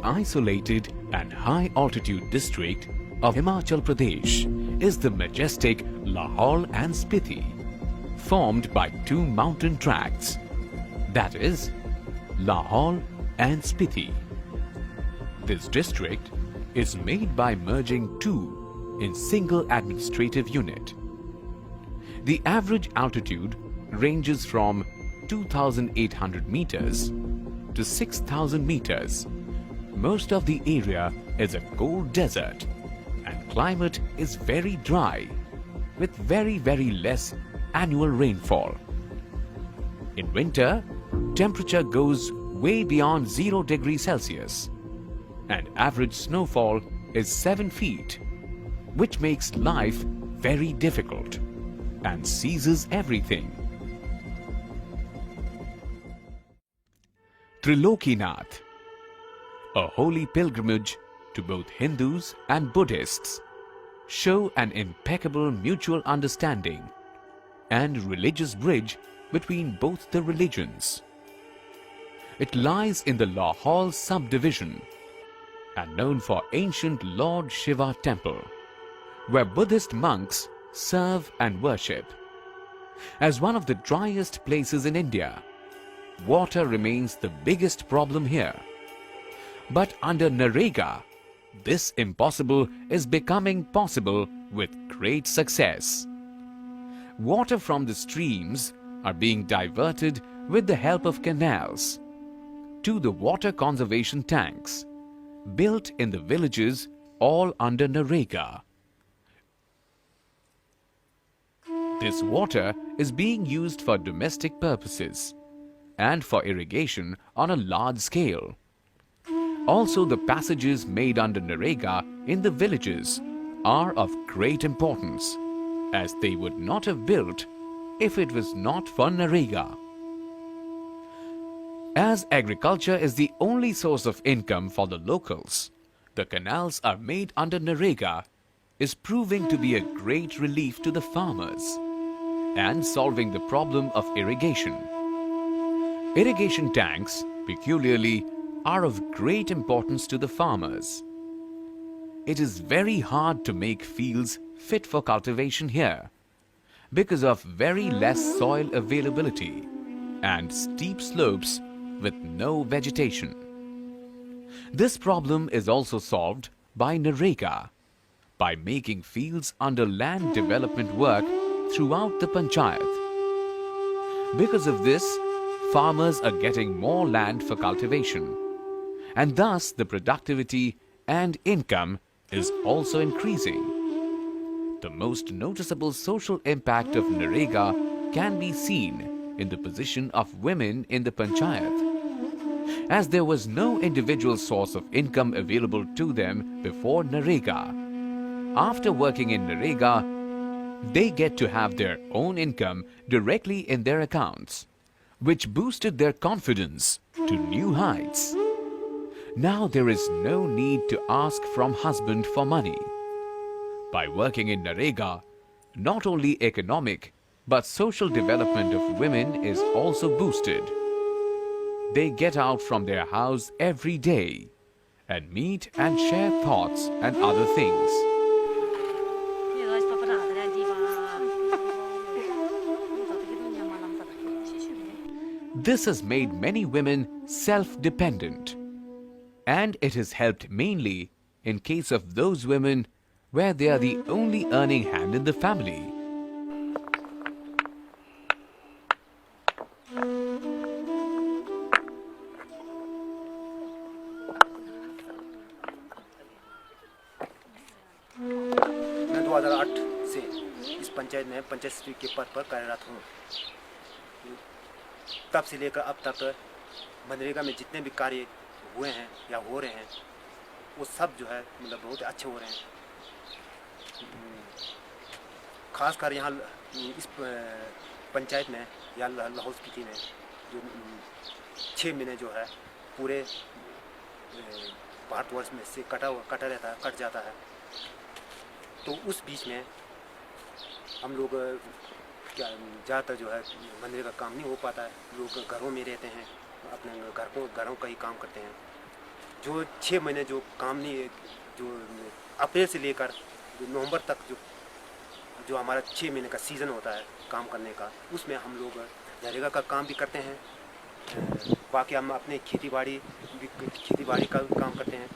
isolated and high-altitude district of Himachal Pradesh is the majestic Lahaul and Spiti, formed by two mountain tracts, that is, Lahaul and Spiti. This district is made by merging two in single administrative unit. The average altitude ranges from 2,800 meters to 6,000 meters. Most of the area is a cold desert and climate is very dry with very less annual rainfall. In winter, temperature goes way beyond 0 degrees Celsius and average snowfall is 7 feet, which makes life very difficult and seizes everything. Trilokinath, a holy pilgrimage to both Hindus and Buddhists, show an impeccable mutual understanding and religious bridge between both the religions. It lies in the Lahaul subdivision and known for ancient Lord Shiva temple, where Buddhist monks serve and worship. As one of the driest places in India, water remains the biggest problem here. But under Narega, this impossible is becoming possible with great success. Water from the streams are being diverted with the help of canals to the water conservation tanks built in the villages, all under Narega. This water is being used for domestic purposes and for irrigation on a large scale. Also, the passages made under Narega in the villages are of great importance, as they would not have built if it was not for Narega. As agriculture is the only source of income for the locals, the canals are made under Narega is proving to be a great relief to the farmers and solving the problem of irrigation. Irrigation tanks, peculiarly, are of great importance to the farmers. It is very hard to make fields fit for cultivation here because of very less soil availability and steep slopes with no vegetation. This problem is also solved by Narega by making fields under land development work throughout the panchayat. Because of this, farmers are getting more land for cultivation, and thus the productivity and income is also increasing. The most noticeable social impact of Narega can be seen in the position of women in the panchayat. As there was no individual source of income available to them before Narega, after working in Narega, they get to have their own income directly in their accounts, which boosted their confidence to new heights. Now there is no need to ask from husband for money. By working in Narega, not only economic but social development of women is also boosted. They get out from their house every day and meet and share thoughts and other things. This has made many women self-dependent, and it has helped mainly in case of those women where they are the only earning hand in the family. मैं 2008 से इस पंचायत में पंचायत सचिव के पद पर कार्यरत हूँ। तब से लेकर अब तक मनरेगा में जितने भी कार्य हुए हैं या हो रहे हैं वो सब जो है मतलब बहुत अच्छे हो रहे हैं। खासकर यहाँ इस पंचायत में या लाहौल स्पीति में जो 6 महीने जो है पूरे भारतवर्ष में से कट जाता है। तो उस बीच में हम लोग क्या ज़्यादातर जो है मनरेगा का काम नहीं हो पाता है। लोग घरों में रहते हैं, अपने घरों का ही काम करते हैं। जो 6 महीने जो काम नहीं, जो अप्रैल से लेकर नवंबर तक जो जो हमारा 6 महीने का सीज़न होता है काम करने का, उसमें हम लोग नरेगा का काम भी करते हैं। बाकी हम अपने खेती बाड़ी का भी काम करते हैं।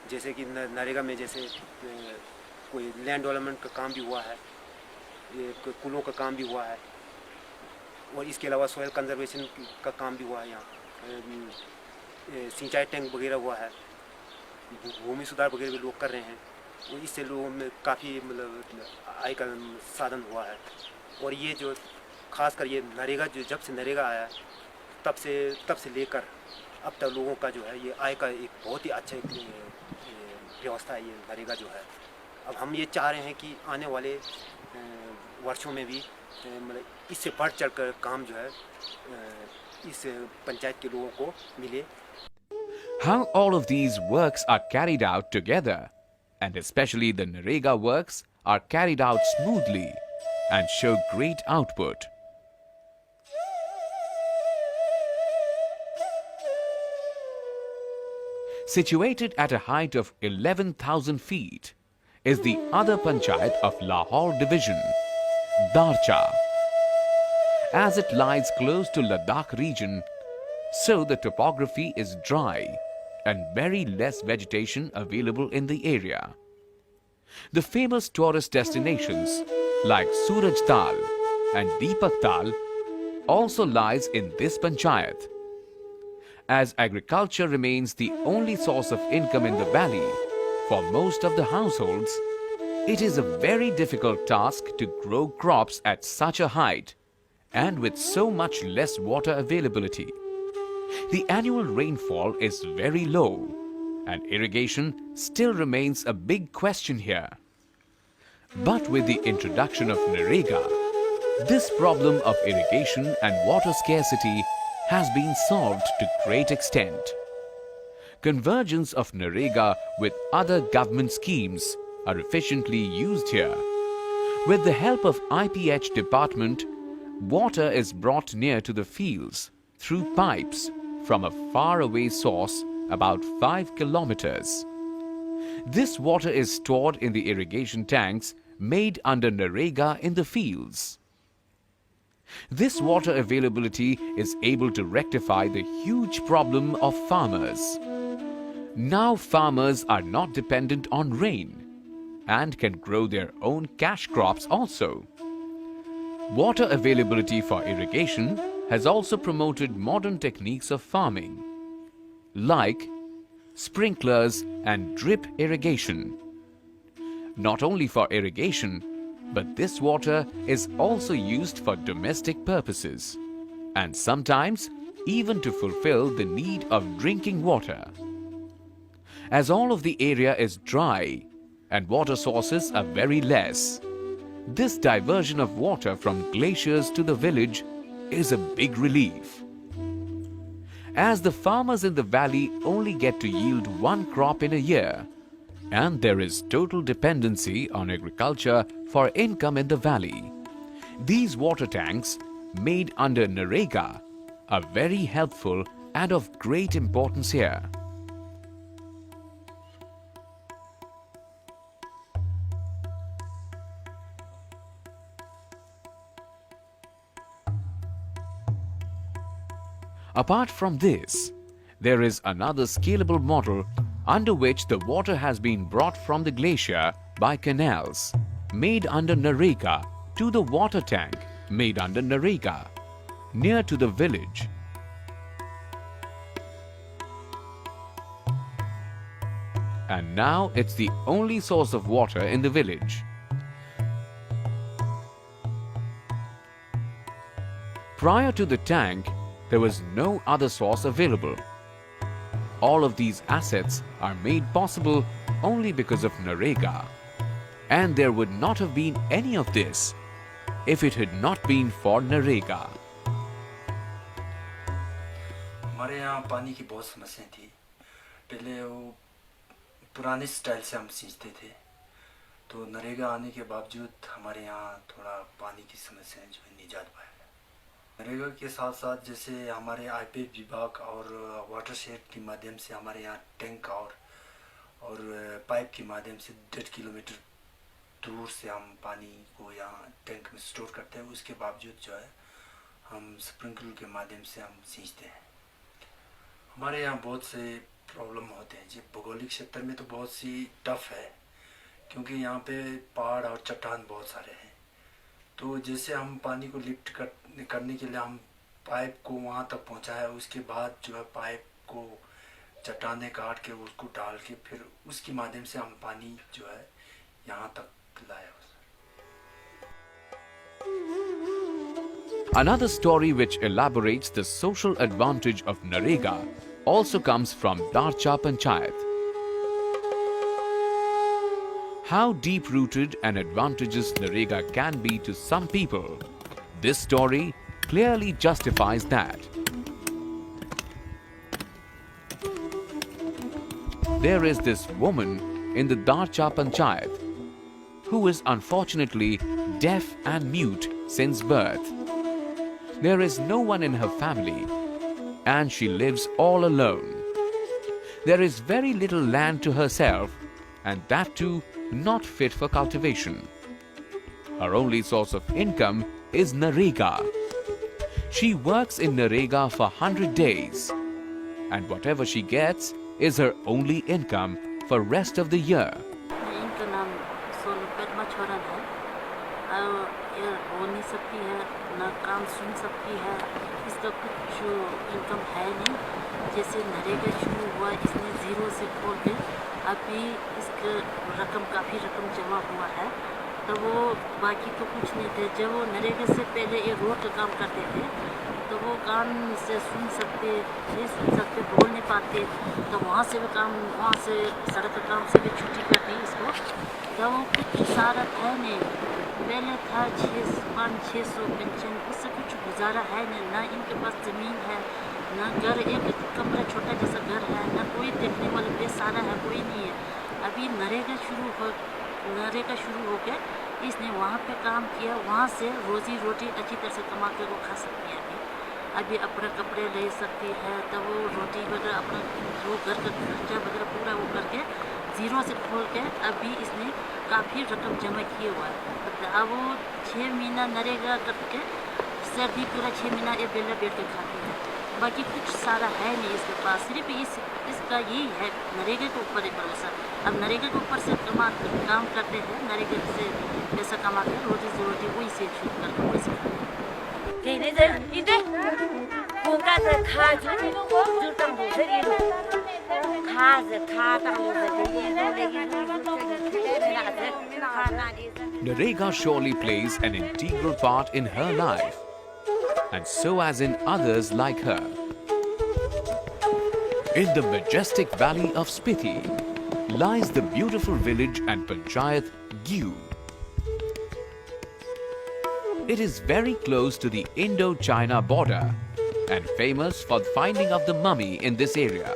जैसे कि नरेगा में जैसे कोई लैंड डेवलपमेंट का काम भी हुआ है, ये कुलों का काम भी हुआ है, और इसके अलावा सॉयल कंजर्वेशन का काम भी हुआ है। यहाँ सिंचाई टैंक वगैरह हुआ है, भूमि सुधार वगैरह भी लोग कर रहे हैं, और इससे लोगों में काफ़ी मतलब आय का साधन हुआ है। और ये जो खासकर ये नरेगा, जो जब से नरेगा आया तब से लेकर अब तक लोगों का जो है ये आय का एक बहुत ही अच्छा एक व्यवस्था है ये नरेगा जो है। अब हम ये चाह रहे हैं कि आने वाले वर्षों में भी मतलब इससे बढ़ चढ़ कर काम जो है इस पंचायत के लोगों को मिले। How all of these works are carried out together, and especially the Narega works, are carried out smoothly and show great output. Situated at a height of 11,000 feet is the other panchayat of Lahaul division, Darcha. As it lies close to Ladakh region, so the topography is dry and very less vegetation available in the area. The famous tourist destinations like Suraj Tal and Deepak Tal also lies in this panchayat. As agriculture remains the only source of income in the valley for most of the households, it is a very difficult task to grow crops at such a height and with so much less water availability. The annual rainfall is very low, and irrigation still remains a big question here. But with the introduction of Narega, this problem of irrigation and water scarcity has been solved to great extent. Convergence of Narega with other government schemes are efficiently used here. With the help of IPH department, water is brought near to the fields through pipes from a faraway source about 5 kilometers. This water is stored in the irrigation tanks made under Narega in the fields. This water availability is able to rectify the huge problem of farmers. Now farmers are not dependent on rain and can grow their own cash crops also. Water availability for irrigation has also promoted modern techniques of farming, like sprinklers and drip irrigation. Not only for irrigation, but this water is also used for domestic purposes, and sometimes even to fulfill the need of drinking water. As all of the area is dry and water sources are very less, this diversion of water from glaciers to the village is a big relief. As the farmers in the valley only get to yield one crop in a year, and there is total dependency on agriculture for income in the valley, these water tanks made under Narega are very helpful and of great importance here. Apart from this, there is another scalable model under which the water has been brought from the glacier by canals made under Narega to the water tank made under Narega near to the village. And now it's the only source of water in the village. Prior to the tank, there was no other source available. All of these assets are made possible only because of Narega, and there would not have been any of this if it had not been for Narega. हमारे यहाँ पानी की बहुत समस्या थी। पहले वो पुराने स्टाइल से हम सींचते थे, तो नरेगा आने के बावजूद हमारे यहाँ थोड़ा पानी की समस्या जो है निजात पाया। नरेगा के साथ साथ जैसे हमारे आईपीएफ विभाग और वाटर शेड के माध्यम से हमारे यहाँ टैंक और पाइप के माध्यम से 1.5 किलोमीटर दूर से हम पानी को यहाँ टैंक में स्टोर करते हैं। उसके बावजूद जो है हम स्प्रिंकलर के माध्यम से हम सींचते हैं। हमारे यहाँ बहुत से प्रॉब्लम होते हैं जी। भौगोलिक क्षेत्र में तो बहुत सी टफ है, क्योंकि यहाँ पे पहाड़ और चट्टान बहुत सारे हैं। तो जैसे हम पानी को लिफ्ट करने के लिए हम पाइप को वहाँ तक पहुँचाया, उसके बाद जो है पाइप को चट्टाने काट के उसको डाल के फिर उसके माध्यम से हम पानी जो है यहाँ तक लाए। Another story which elaborates the social advantage of Narega also comes from Darcha Panchayat. How deep-rooted and advantageous Narega can be to some people, this story clearly justifies that. There is this woman in the Darcha Panchayat who is unfortunately deaf and mute since birth. There is no one in her family and she lives all alone. There is very little land to herself, and that too not fit for cultivation. Her only source of income is Narega. She works in Narega for 100 days, and whatever she gets is her only income for rest of the year. इनका नाम सोनपत मछोरन है और ये हो नहीं सकती है, ना काम सुन सकती है, इसका कुछ इनकम है नहीं। जैसे नरेगा शुरू हुआ, इसने ज़ीरो से खोल के अभी इसका रकम काफ़ी रकम जमा हुआ है, तो वो बाकी तो कुछ नहीं थे। जब वो नरेगा से पहले एक रोड का काम करते थे तो वो कान से सुन सकते, नहीं सुन सकते, बोल नहीं पाते, तो वहाँ से भी काम, वहाँ से सड़क का काम से भी छुट्टी कर दी इसको। तो वो कुछ सारा था नहीं, पहले था 500-600 पेंशन, उससे कुछ गुजारा है नहीं। ना इनके पास ज़मीन है, ना घर, एक कमरा छोटा जैसा घर है, ना कोई देखने वाले बेसहारा है, कोई नहीं है। अभी नरेगा शुरू हो के इसने वहाँ पे काम किया, वहाँ से रोज़ी रोटी अच्छी तरह से कमा के वो खा सकती है। अभी अपने कपड़े ले सकती है, तो वो रोटी वगैरह अपना वो घर का खर्चा वगैरह पूरा वो करके ज़ीरो से खोल के अभी इसने काफ़ी रकम जमा किए हुआ है। अब वो 6 महीना नरेगा करके सर्दी पूरा 6 महीना ये बेला बैठ के खाती है, बाकी कुछ सारा है नहीं इसके पास। सिर्फ इसका यही है नरेगा के ऊपर ही भरोसा। अब नरेगा के ऊपर से काम करते हैं, नरेगा से पैसा कमा के रोटी वही से शुरू करके वही से Narega surely plays an integral part in her life, and so as in others like her. In the majestic valley of Spiti lies the beautiful village and panchayat Giu. It is very close to the Indo-China border and famous for the finding of the mummy in this area.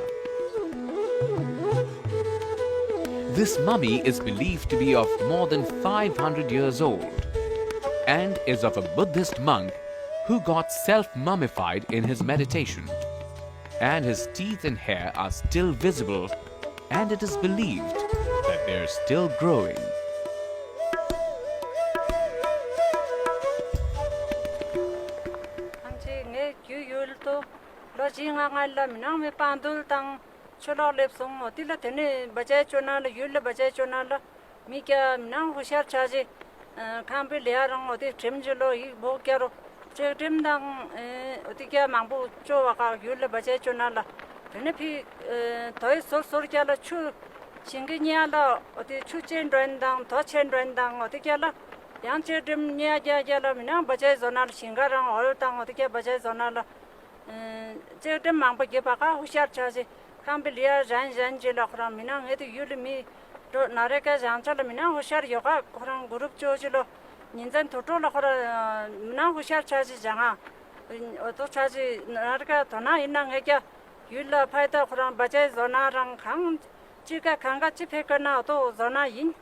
This mummy is believed to be of more than 500 years old and is of a Buddhist monk who got self-mummified in his meditation. And his teeth and hair are still visible, and it is believed that they are still growing. चलो लेप song होती ला तेने बजाय चुना ला you'll बजाय चुना ला मी क्या ना होशियार चाजे खाम पे ले आ रहा हूँ होती ट्रिम चलो ही वो क्या रो चे ट्रिम दांग होती क्या मांगबो चो वाका यूल बजाय चुना ला तेने भी थोड़ी सोर क्या ला चू शिंगे निया ला होती चू चेन ड्राइन दांग थो चेन ड्राइन दांग होती क्या ला यहाँ चे ट्रिम निया क्या ला मिना बजाय जोना ला शिंगा रंग और दांग होती क्या बजाय जोना ला चे ट्रिम मांगबो के पाका होशियार चाजे Cambilia Janjela from Minang, it Ulimi, Nareka Janjala Mina, who share yoga from Group Jojilo, Ninjan Totola, Mina, who share charges Janga, Otto Chaji Naraka, Tona, Inanga, Yula Paita from Bajay Zona and Kang, Chica Kanga Chipeka now, to Zona in,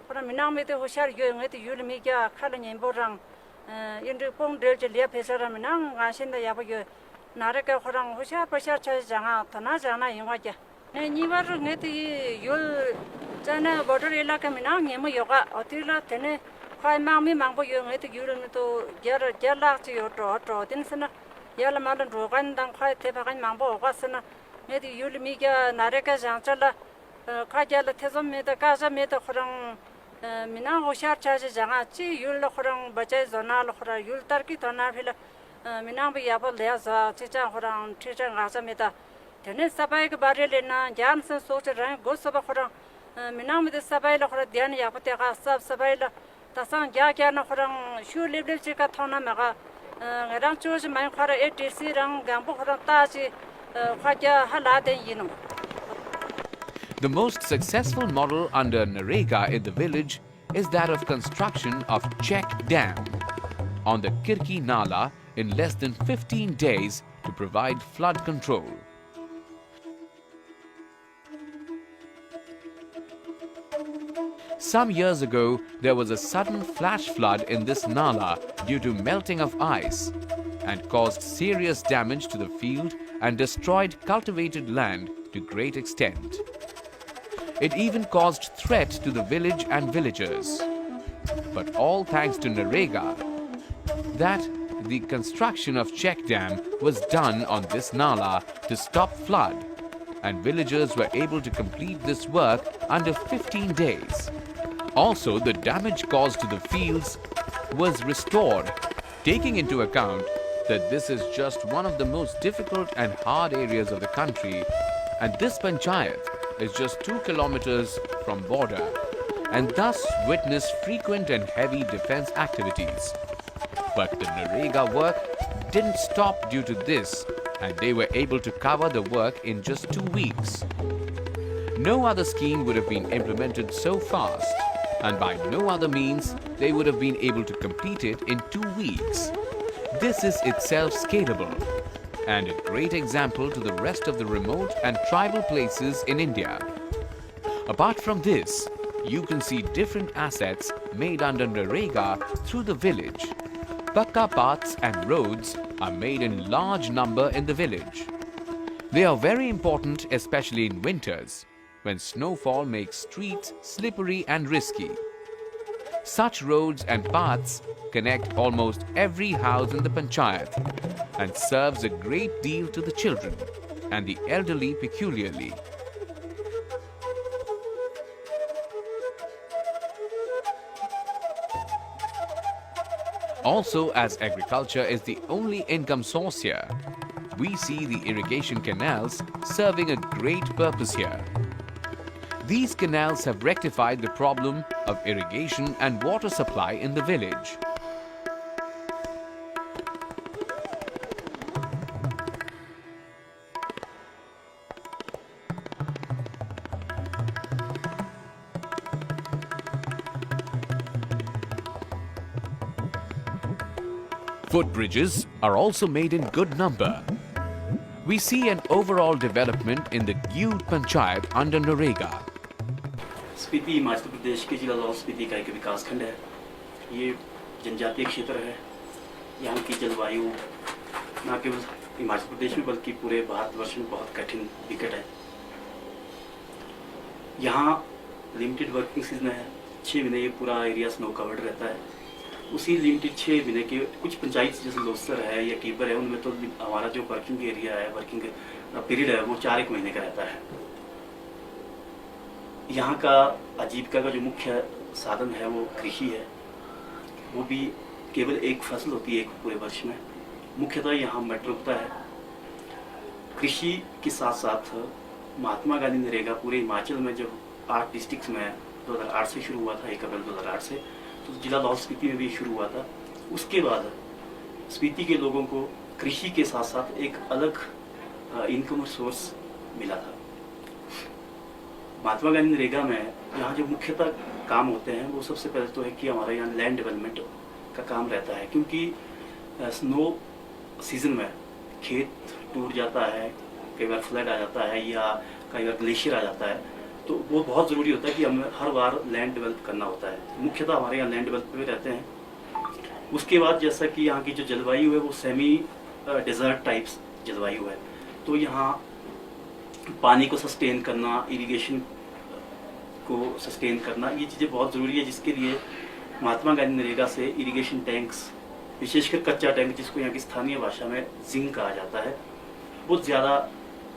from Minam with who share you and Ulimiga, Kalan in Borang, 인도 뽕들 리아 페서라면 가신다 야버겨 나래가 호랑 호샤 버샤 차장아 더나잖아 인화자 네 니바르 네티 율 자나 버더 일라카미나 니모 요가 어디라 테네 khai mang mi mang bo yung et gyuren to jar chi yo to tin sana yala malan ro gan dang khai te ba gan mang bo ga sana ne di yul mi ga nare ka jang chala ka jala te zom me da ka za me da khurang mina ho shar cha ji jang chi yul lo khurang ba chai zona lo khura yul tar ki to na phila mina bi ya bo le za chi cha khurang chi cha ga za me da tene sabai ke bare le na jam se so cha ran go so ba khurang mina mi de sabai lo khura dhyan ya pate ga sab sabai la तासां क्या न खरंग शु level चे का थाना मगा रंग chose मैं खरा एटीसी रंग गंबो खरंग ताची खाजा हला दे यिनो The most successful model under Narega in the village is that of construction of check dam on the Kirki Nala in less than 15 days to provide flood control. Some years ago, there was a sudden flash flood in this Nala due to melting of ice and caused serious damage to the field and destroyed cultivated land to great extent. It even caused threat to the village and villagers. But all thanks to Narega, that the construction of check dam was done on this Nala to stop flood, and villagers were able to complete this work under 15 days. Also, the damage caused to the fields was restored, taking into account that this is just one of the most difficult and hard areas of the country, and this panchayat is just 2 kilometers from border, and thus witnessed frequent and heavy defense activities. But the Narega work didn't stop due to this, and they were able to cover the work in just 2 weeks. No other scheme would have been implemented so fast, and by no other means they would have been able to complete it in 2 weeks. This is itself scalable and a great example to the rest of the remote and tribal places in India. Apart from this, you can see different assets made under Narega through the village. Pakka paths and roads are made in large number in the village. They are very important, especially in winters, when snowfall makes streets slippery and risky. Such roads and paths connect almost every house in the panchayat and serves a great deal to the children and the elderly peculiarly. Also, as agriculture is the only income source here, we see the irrigation canals serving a great purpose here. These canals have rectified the problem of irrigation and water supply in the village. Footbridges are also made in good number. We see an overall development in the Gyud Panchayat under Narega. Spiti Himachal Pradesh के जिला लाहौल स्पीति का एक विकास खंड है। ये जनजातीय क्षेत्र है। यहाँ की जलवायु न केवल हिमाचल प्रदेश में बल्कि पूरे भारतवर्ष में बहुत कठिन विकट है। यहाँ लिमिटेड वर्किंग सीजन है। 6 महीने ये पूरा एरिया स्नो कवर्ड रहता है। उसी लिमिटेड 6 महीने के कुछ पंचायत जैसे लोसर है या कीपर है, उनमें तो हमारा जो वर्किंग एरिया है, वर्किंग पीरियड है, वो 4 महीने का रहता है। यहाँ का आजीविका का जो मुख्य साधन है वो कृषि है। वो भी केवल एक फसल होती है एक पूरे वर्ष में। मुख्यतः यहाँ मटर उगता है। कृषि के साथ साथ महात्मा गांधी नरेगा पूरे हिमाचल में जब 8 डिस्ट्रिक्ट्स में 2008 से शुरू हुआ था, 1 अप्रैल 2008 से, तो जिला लाहौल स्पीति में भी शुरू हुआ था। उसके बाद स्पीति के लोगों को कृषि के साथ साथ एक अलग इनकम सोर्स मिला था। महात्मा गांधी नरेगा में यहाँ जो मुख्यतः काम होते हैं वो सबसे पहले तो है कि हमारे यहाँ लैंड डेवलपमेंट का काम रहता है, क्योंकि स्नो सीजन में खेत टूट जाता है, कई बार फ्लड आ जाता है या कई बार ग्लेशियर आ जाता है, तो वो बहुत ज़रूरी होता है कि हमें हर बार लैंड डेवलप करना होता है। मुख्यतः हमारे यहाँ लैंड डेवलप पे रहते हैं। उसके बाद जैसा कि यहाँ की जो जलवायु है वो सेमी डेजर्ट टाइप्स जलवायु है, तो यहाँ पानी को सस्टेन करना, इरिगेशन को सस्टेन करना, ये चीज़ें बहुत ज़रूरी है, जिसके लिए महात्मा गांधी नरेगा से इरिगेशन टैंक्स, विशेषकर कच्चा टैंक जिसको यहाँ की स्थानीय भाषा में जिंक कहा जाता है, वो ज़्यादा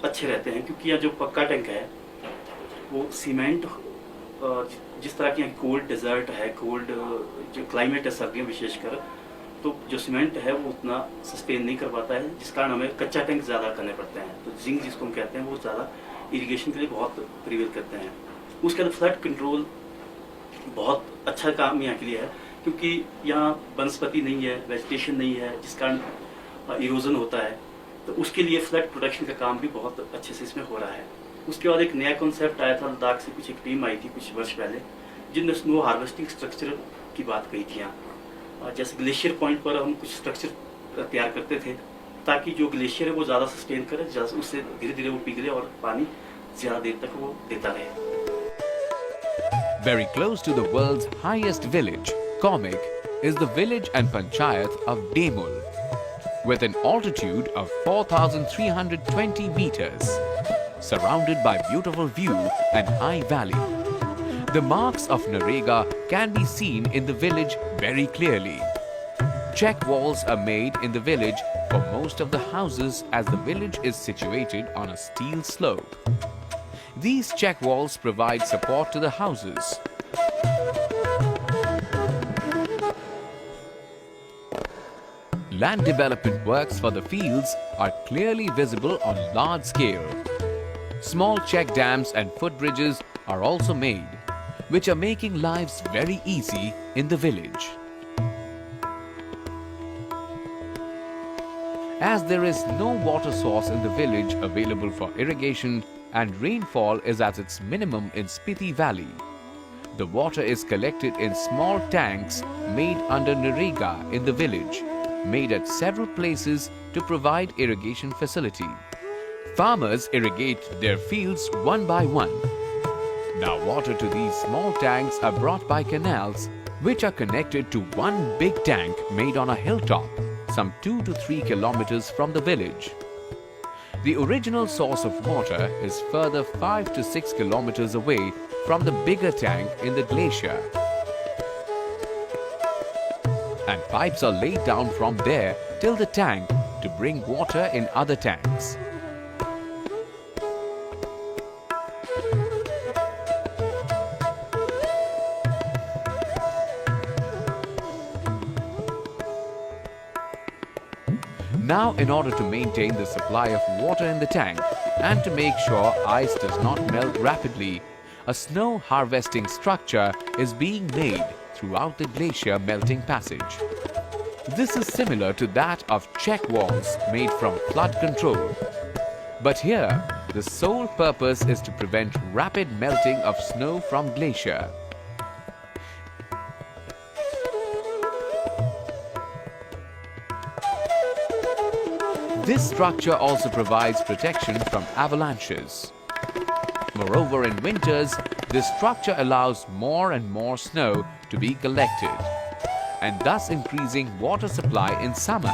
अच्छे रहते हैं, क्योंकि यहाँ जो पक्का टैंक है वो सीमेंट, जिस तरह की यहाँ कोल्ड डेजर्ट है, कोल्ड जो क्लाइमेट है सर्दियों विशेषकर, तो जो सीमेंट है वो उतना सस्टेन नहीं कर पाता है, जिस कारण हमें कच्चा टैंक ज़्यादा करने पड़ते हैं। तो जिंक जिसको हम कहते हैं वो ज़्यादा इरिगेशन के लिए बहुत प्रिवेल करते हैं। उसके बाद फ्लड कंट्रोल बहुत अच्छा काम यहाँ के लिए है, क्योंकि यहाँ वनस्पति नहीं है, वेजिटेशन नहीं है, जिस कारण इरोजन होता है, तो उसके लिए फ्लड प्रोटेक्शन का काम भी बहुत अच्छे से इसमें हो रहा है। उसके बाद एक नया कॉन्सेप्ट आया था, लद्दाख से कुछ एक टीम आई थी कुछ वर्ष पहले, जिनने स्नो हार्वेस्टिंग स्ट्रक्चर की बात कही थी यहाँ। जैसे ग्लेशियर पॉइंट पर हम कुछ स्ट्रक्चर तैयार करते थे, ताकि जो ग्लेशियर है वो ज़्यादा सस्टेन करे, उससे धीरे धीरे वो पिघले और पानी ज़्यादा देर तक वो देता रहे। Very close to the world's highest village, Comic, is the village and panchayat of Demul, with an altitude of 4,320 meters, surrounded by beautiful view and high valley. The marks of Narega can be seen in the village very clearly. Check walls are made in the village for most of the houses, as the village is situated on a steep slope. These check walls provide support to the houses. Land development works for the fields are clearly visible on large scale. Small check dams and footbridges are also made, which are making lives very easy in the village. As there is no water source in the village available for irrigation, and rainfall is at its minimum in Spiti Valley, the water is collected in small tanks made under Narega in the village, made at several places to provide irrigation facility. Farmers irrigate their fields one by one. Now water to these small tanks are brought by canals, which are connected to one big tank made on a hilltop, some 2 to 3 kilometers from the village. The original source of water is further 5 to 6 kilometers away from the bigger tank in the glacier. And pipes are laid down from there till the tank to bring water in other tanks. Now, in order to maintain the supply of water in the tank and to make sure ice does not melt rapidly, a snow harvesting structure is being made throughout the glacier melting passage. This is similar to that of check walls made from flood control. But here, the sole purpose is to prevent rapid melting of snow from glacier. This structure also provides protection from avalanches. Moreover, in winters, this structure allows more and more snow to be collected, and thus increasing water supply in summer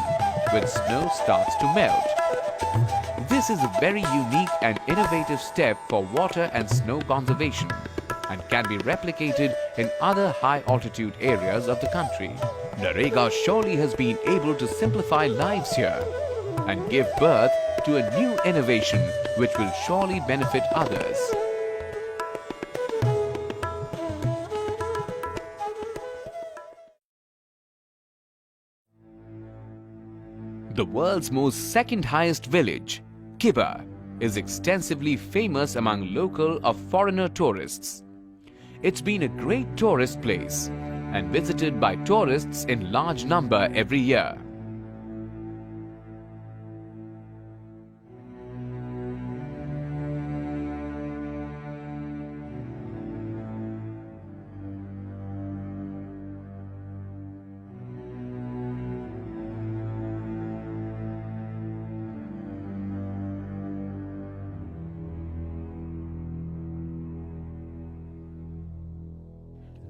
when snow starts to melt. This is a very unique and innovative step for water and snow conservation, and can be replicated in other high-altitude areas of the country. Narega surely has been able to simplify lives here and give birth to a new innovation which will surely benefit others. The world's most second highest village, Kiba, is extensively famous among local or foreigner tourists. It's been a great tourist place and visited by tourists in large number every year.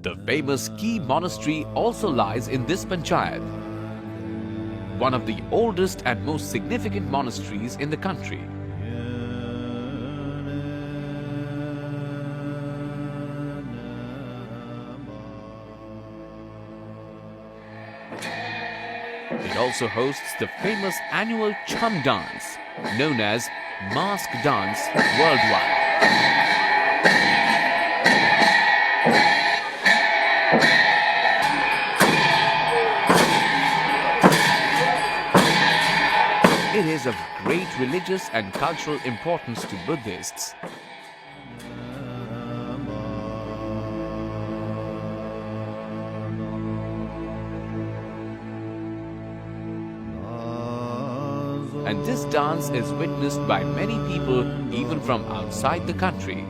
The The famous key monastery also lies in this panchayat, one of the oldest and most significant monasteries in the country. It also hosts the famous annual Chum dance, known as Mask Dance Worldwide. It is of great religious and cultural importance to Buddhists. And this dance is witnessed by many people even from outside the country.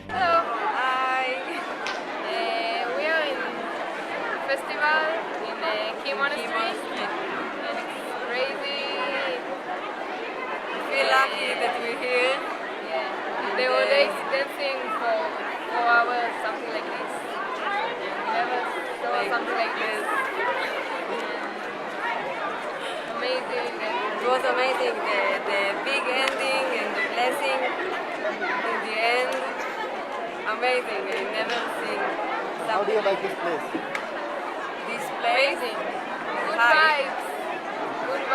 Hello, we are in festival in the Key Monastery, and it's crazy. We feel lucky that we're here. Yeah, they were dancing for 4 hours, something like this. We never saw something like this. Amazing. It was amazing, the big ending and the blessing in the end. Amazing, I never seen something. How do you like this place? This place? Amazing. Good Hi.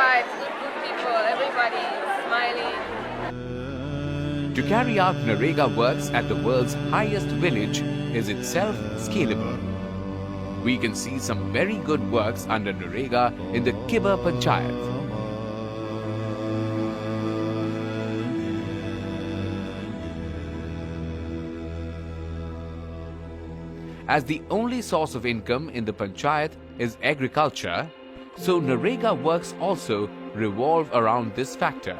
vibes, good people, everybody smiling. To carry out Narega works at the world's highest village is itself scalable. We can see some very good works under Narega in the Kibber Panchayat. As the only source of income in the panchayat is agriculture, so Narega works also revolve around this factor.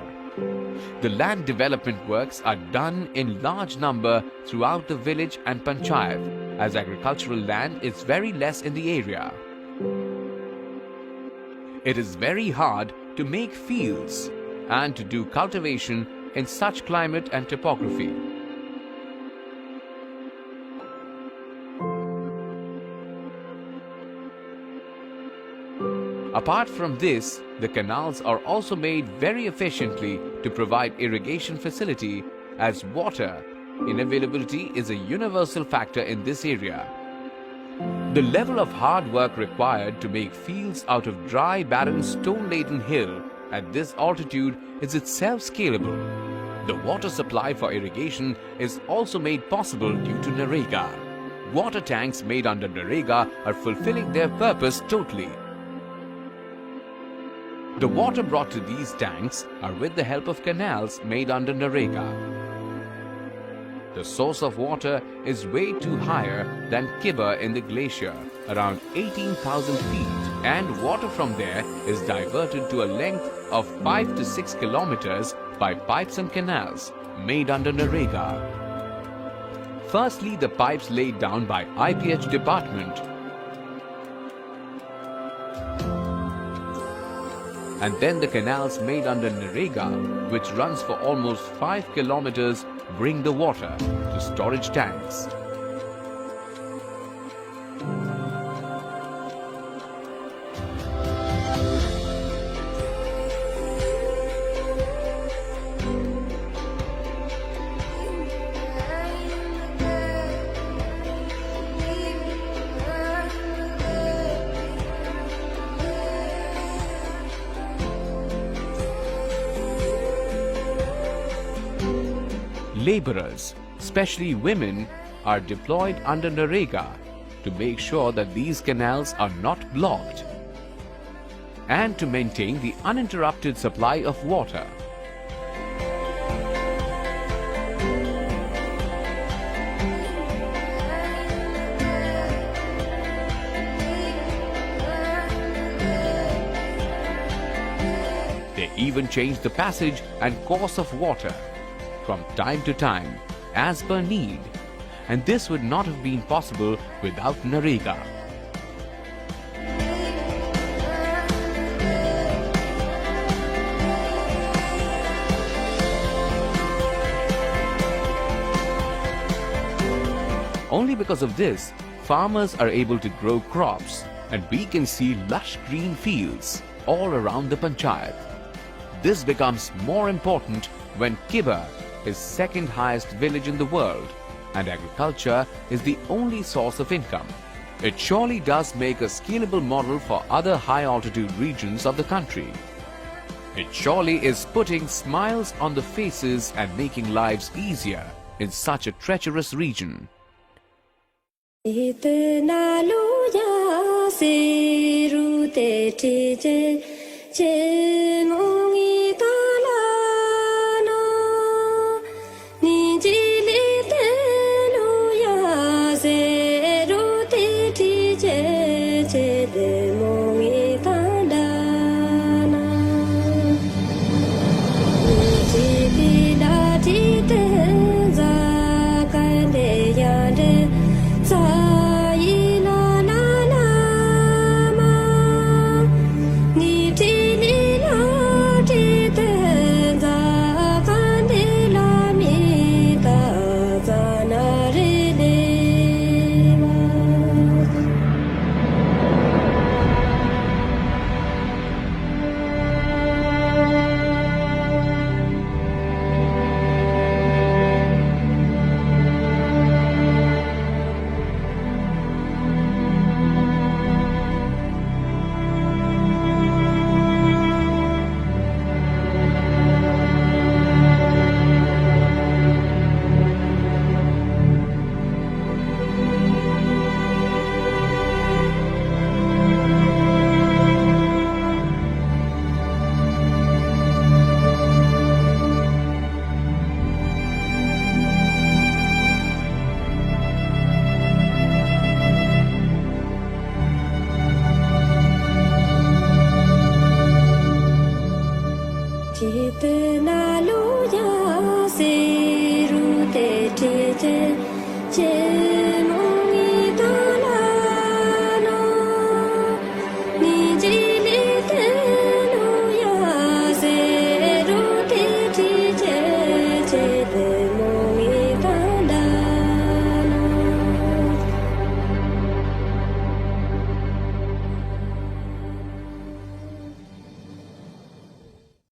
The land development works are done in large number throughout the village and panchayat, as agricultural land is very less in the area. It is very hard to make fields and to do cultivation in such climate and topography. Apart from this, the canals are also made very efficiently to provide irrigation facility, as water inavailability is a universal factor in this area. The level of hard work required to make fields out of dry, barren, stone-laden hill at this altitude is itself scalable. The water supply for irrigation is also made possible due to Narega. Water tanks made under Narega are fulfilling their purpose totally. The water brought to these tanks are with the help of canals made under Narega. The source of water is way too higher than Kibber in the glacier, around 18,000 feet, and water from there is diverted to a length of 5 to 6 kilometers by pipes and canals made under Narega. Firstly, the pipes laid down by IPH department, and then the canals made under Narega, which runs for almost 5 kilometers, bring the water to storage tanks. Laborers, especially women, are deployed under Narega to make sure that these canals are not blocked and to maintain the uninterrupted supply of water. They even change the passage and course of water from time to time as per need, and this would not have been possible without Narega. Only because of this, farmers are able to grow crops and we can see lush green fields all around the panchayat. This becomes more important when Kibba is second highest village in the world and agriculture is the only source of income. It surely does make a scalable model for other high altitude regions of the country. It surely is putting smiles on the faces and making lives easier in such a treacherous region. Chitna lo ya se ru te che che che